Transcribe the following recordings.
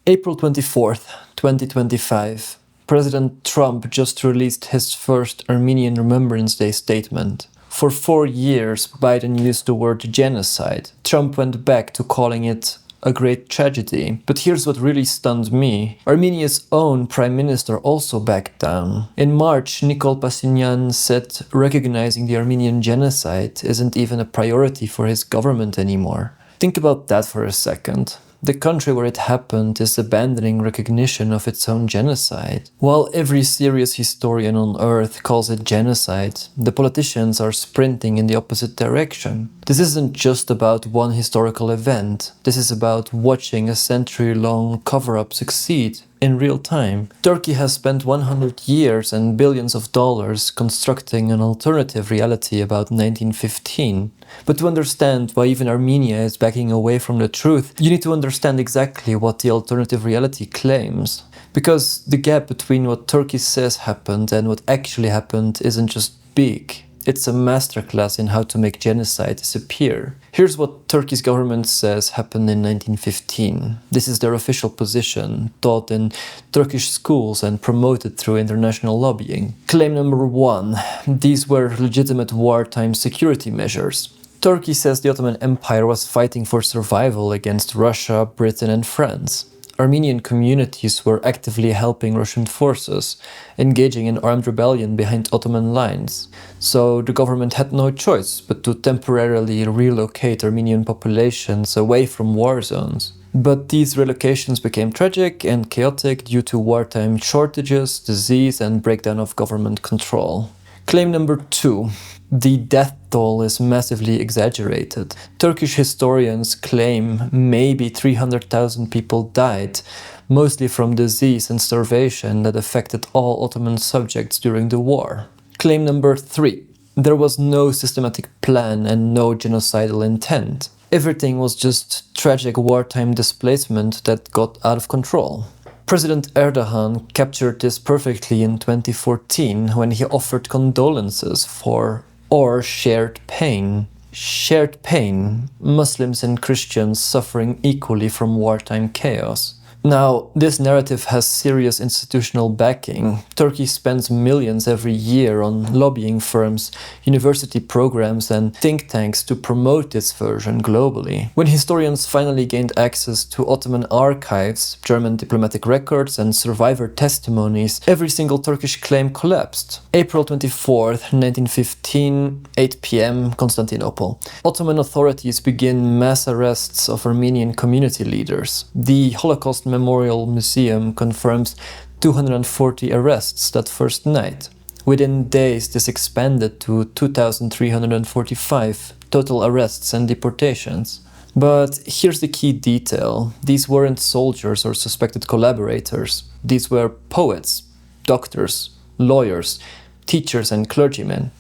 April 24th, 2025. President Trump just released his first Armenian Remembrance Day statement. For 4 years, Biden used the word genocide. Trump went back to calling it a great tragedy. But here's what really stunned me. Armenia's own prime minister also backed down. In March, Nikol Pashinyan said recognizing the Armenian genocide isn't even a priority for his government anymore. Think about that for a second. The country where it happened is abandoning recognition of its own genocide. While every serious historian on earth calls it genocide, the politicians are sprinting in the opposite direction. This isn't just about one historical event. This is about watching a century-long cover-up succeed in real time. Turkey has spent 100 years and billions of dollars constructing an alternative reality about 1915. But to understand why even Armenia is backing away from the truth, you need to understand exactly what the alternative reality claims. Because the gap between what Turkey says happened and what actually happened isn't just big. It's a masterclass in how to make genocide disappear. Here's what Turkey's government says happened in 1915. This is their official position, taught in Turkish schools and promoted through international lobbying. Claim number 1. These were legitimate wartime security measures. Turkey says the Ottoman Empire was fighting for survival against Russia, Britain and France. Armenian communities were actively helping Russian forces, engaging in armed rebellion behind Ottoman lines. So the government had no choice but to temporarily relocate Armenian populations away from war zones. But these relocations became tragic and chaotic due to wartime shortages, disease and breakdown of government control. Claim number 2. The death toll is massively exaggerated. Turkish historians claim maybe 300,000 people died, mostly from disease and starvation that affected all Ottoman subjects during the war. Claim number 3. There was no systematic plan and no genocidal intent. Everything was just tragic wartime displacement that got out of control. President Erdogan captured this perfectly in 2014 when he offered condolences for or shared pain. Shared pain, Muslims and Christians suffering equally from wartime chaos. Now, this narrative has serious institutional backing. Turkey spends millions every year on lobbying firms, university programs and think tanks to promote this version globally. When historians finally gained access to Ottoman archives, German diplomatic records and survivor testimonies, every single Turkish claim collapsed. April 24th, 1915, 8 p.m., Constantinople. Ottoman authorities begin mass arrests of Armenian community leaders. The Holocaust Memorial Museum confirms 240 arrests that first night. Within days, this expanded to 2,345 total arrests and deportations. But here's the key detail. These weren't soldiers or suspected collaborators. These were poets, doctors, lawyers, teachers and clergymen.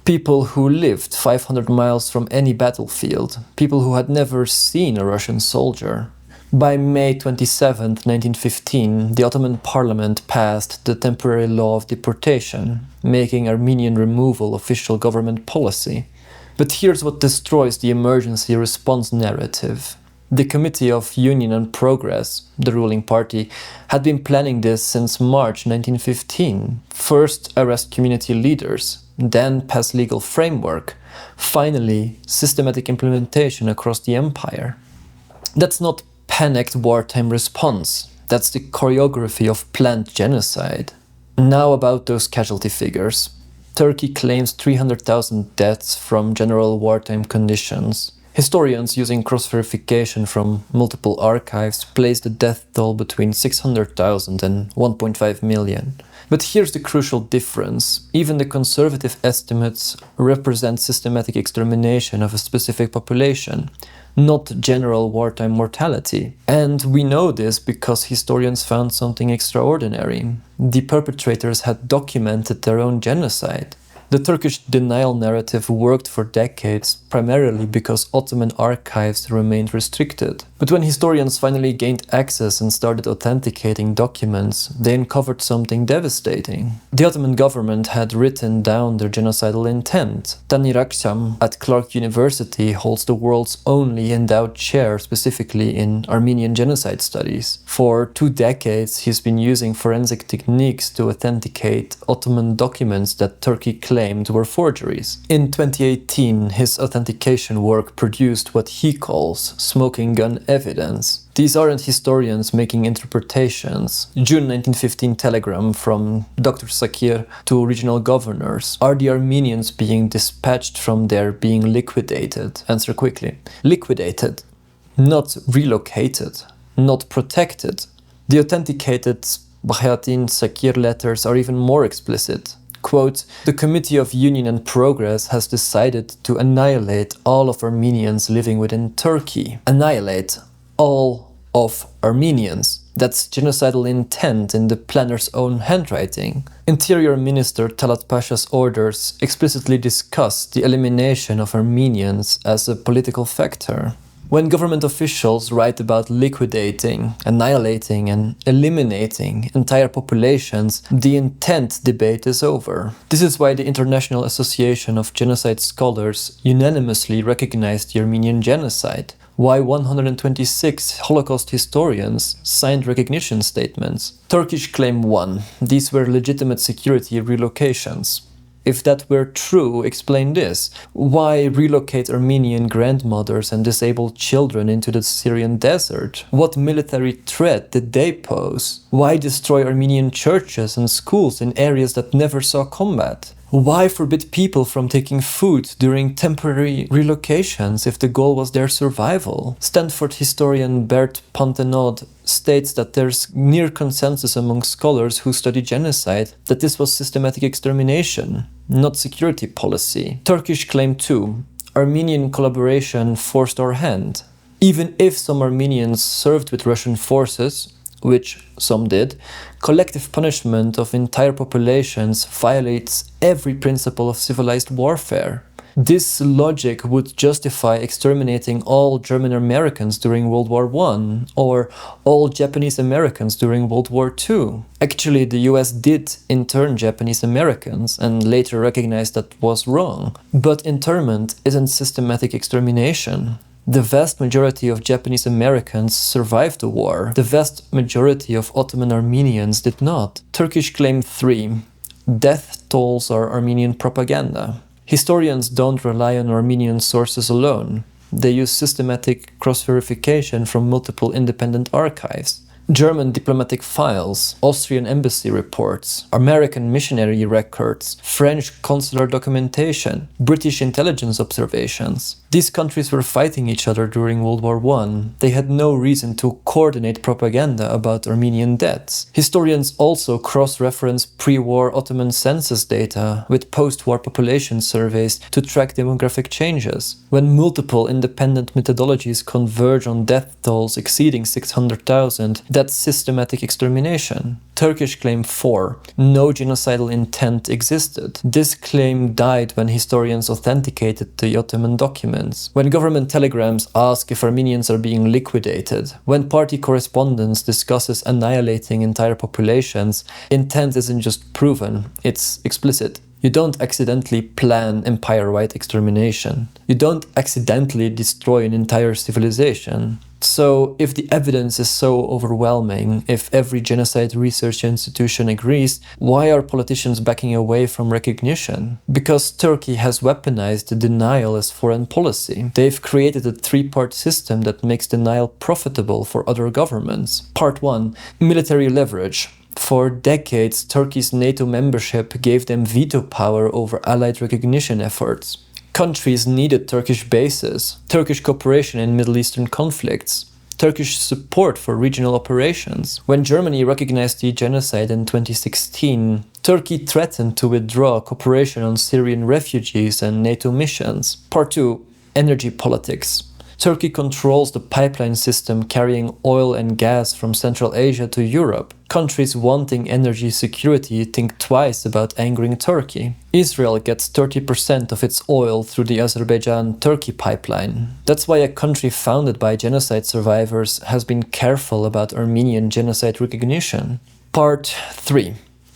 People who lived 500 miles from any battlefield. People who had never seen a Russian soldier. By May 27, 1915, the Ottoman Parliament passed the temporary law of deportation, making Armenian removal official government policy. But here's what destroys the emergency response narrative. The Committee of Union and Progress, the ruling party, had been planning this since March 1915. First arrest community leaders, then pass legal framework, finally systematic implementation across the empire. That's not panicked wartime response. That's the choreography of planned genocide. Now about those casualty figures. Turkey claims 300,000 deaths from general wartime conditions. Historians using cross-verification from multiple archives place the death toll between 600,000 and 1.5 million. But here's the crucial difference. Even the conservative estimates represent systematic extermination of a specific population, not general wartime mortality. And we know this because historians found something extraordinary. The perpetrators had documented their own genocide. The Turkish denial narrative worked for decades, primarily because Ottoman archives remained restricted. But when historians finally gained access and started authenticating documents, they uncovered something devastating. The Ottoman government had written down their genocidal intent. Tanir Akşam at Clark University holds the world's only endowed chair specifically in Armenian genocide studies. For 2 decades, he's been using forensic techniques to authenticate Ottoman documents that Turkey claimed were forgeries. In 2018, his authentication work produced what he calls smoking gun evidence. These aren't historians making interpretations. June 1915 telegram from Dr. Sakir to regional governors. Are the Armenians being dispatched from there being liquidated? Answer quickly. Liquidated. Not relocated. Not protected. The authenticated Bahayatin Sakir letters are even more explicit. Quote, the Committee of Union and Progress has decided to annihilate all of Armenians living within Turkey. Annihilate all of Armenians. That's genocidal intent in the planner's own handwriting. Interior Minister Talat Pasha's orders explicitly discuss the elimination of Armenians as a political factor. When government officials write about liquidating, annihilating, and eliminating entire populations, the intent debate is over. This is why the International Association of Genocide Scholars unanimously recognized the Armenian Genocide. Why 126 Holocaust historians signed recognition statements. Turkish Claim 1. These were legitimate security relocations. If that were true, explain this. Why relocate Armenian grandmothers and disabled children into the Syrian desert? What military threat did they pose? Why destroy Armenian churches and schools in areas that never saw combat? Why forbid people from taking food during temporary relocations if the goal was their survival? Stanford historian Bert Pontenot states that there's near consensus among scholars who study genocide that this was systematic extermination, not security policy. Turkish Claim 2. Armenian collaboration forced our hand. Even if some Armenians served with Russian forces, which some did, collective punishment of entire populations violates every principle of civilized warfare. This logic would justify exterminating all German Americans during World War I or all Japanese Americans during World War II. Actually, the US did intern Japanese Americans and later recognized that was wrong. But internment isn't systematic extermination. The vast majority of Japanese Americans survived the war. The vast majority of Ottoman Armenians did not. Turkish Claim 3. Death tolls are Armenian propaganda. Historians don't rely on Armenian sources alone. They use systematic cross-verification from multiple independent archives. German diplomatic files, Austrian embassy reports, American missionary records, French consular documentation, British intelligence observations. These countries were fighting each other during World War I. They had no reason to coordinate propaganda about Armenian deaths. Historians also cross-reference pre-war Ottoman census data with post-war population surveys to track demographic changes. When multiple independent methodologies converge on death tolls exceeding 600,000, that's systematic extermination. Turkish Claim 4. No genocidal intent existed. This claim died when historians authenticated the Ottoman documents. When government telegrams ask if Armenians are being liquidated. When party correspondence discusses annihilating entire populations, intent isn't just proven, it's explicit. You don't accidentally plan empire-wide extermination. You don't accidentally destroy an entire civilization. So, if the evidence is so overwhelming, if every genocide research institution agrees, why are politicians backing away from recognition? Because Turkey has weaponized denial as foreign policy. They've created a 3-part system that makes denial profitable for other governments. Part 1. Military leverage. For decades, Turkey's NATO membership gave them veto power over Allied recognition efforts. Countries needed Turkish bases, Turkish cooperation in Middle Eastern conflicts, Turkish support for regional operations. When Germany recognized the genocide in 2016, Turkey threatened to withdraw cooperation on Syrian refugees and NATO missions. Part 2. Energy politics. Turkey controls the pipeline system carrying oil and gas from Central Asia to Europe. Countries wanting energy security think twice about angering Turkey. Israel gets 30% of its oil through the Azerbaijan-Turkey pipeline. That's why a country founded by genocide survivors has been careful about Armenian genocide recognition. Part 3.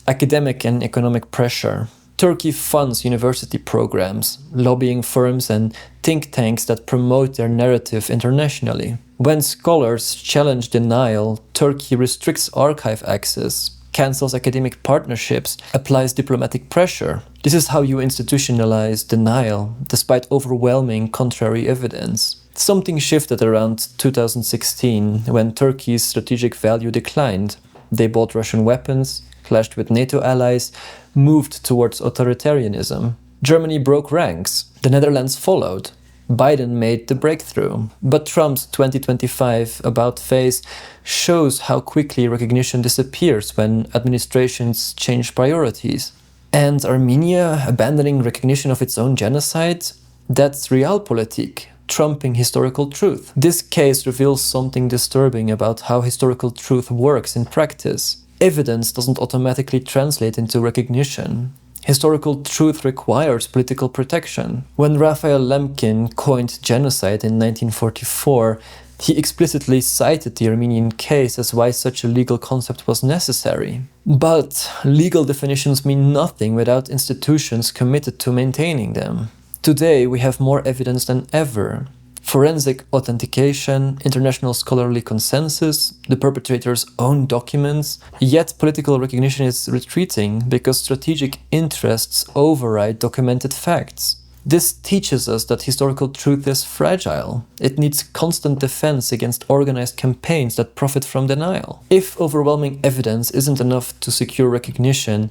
Academic and economic pressure. Turkey funds university programs, lobbying firms and think tanks that promote their narrative internationally. When scholars challenge denial, Turkey restricts archive access, cancels academic partnerships, applies diplomatic pressure. This is how you institutionalize denial, despite overwhelming contrary evidence. Something shifted around 2016 when Turkey's strategic value declined. They bought Russian weapons, clashed with NATO allies, moved towards authoritarianism. Germany broke ranks. The Netherlands followed. Biden made the breakthrough. But Trump's 2025 about face shows how quickly recognition disappears when administrations change priorities. And Armenia abandoning recognition of its own genocide? That's realpolitik, trumping historical truth. This case reveals something disturbing about how historical truth works in practice. Evidence doesn't automatically translate into recognition. Historical truth requires political protection. When Raphael Lemkin coined genocide in 1944, he explicitly cited the Armenian case as why such a legal concept was necessary. But legal definitions mean nothing without institutions committed to maintaining them. Today we have more evidence than ever. Forensic authentication, international scholarly consensus, the perpetrator's own documents, yet political recognition is retreating because strategic interests override documented facts. This teaches us that historical truth is fragile. It needs constant defense against organized campaigns that profit from denial. If overwhelming evidence isn't enough to secure recognition,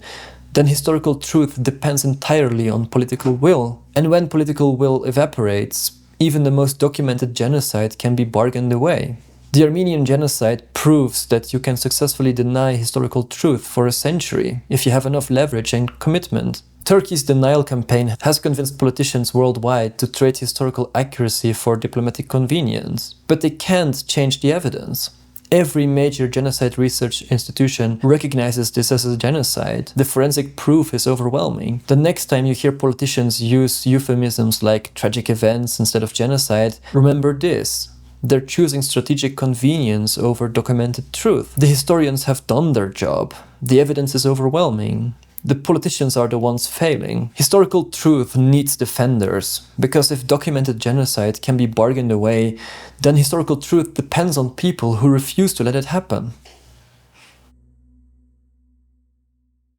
then historical truth depends entirely on political will. And when political will evaporates, even the most documented genocide can be bargained away. The Armenian Genocide proves that you can successfully deny historical truth for a century if you have enough leverage and commitment. Turkey's denial campaign has convinced politicians worldwide to trade historical accuracy for diplomatic convenience. But they can't change the evidence. Every major genocide research institution recognizes this as a genocide. The forensic proof is overwhelming. The next time you hear politicians use euphemisms like tragic events instead of genocide, remember this. They're choosing strategic convenience over documented truth. The historians have done their job. The evidence is overwhelming. The politicians are the ones failing. Historical truth needs defenders, because if documented genocide can be bargained away, then historical truth depends on people who refuse to let it happen.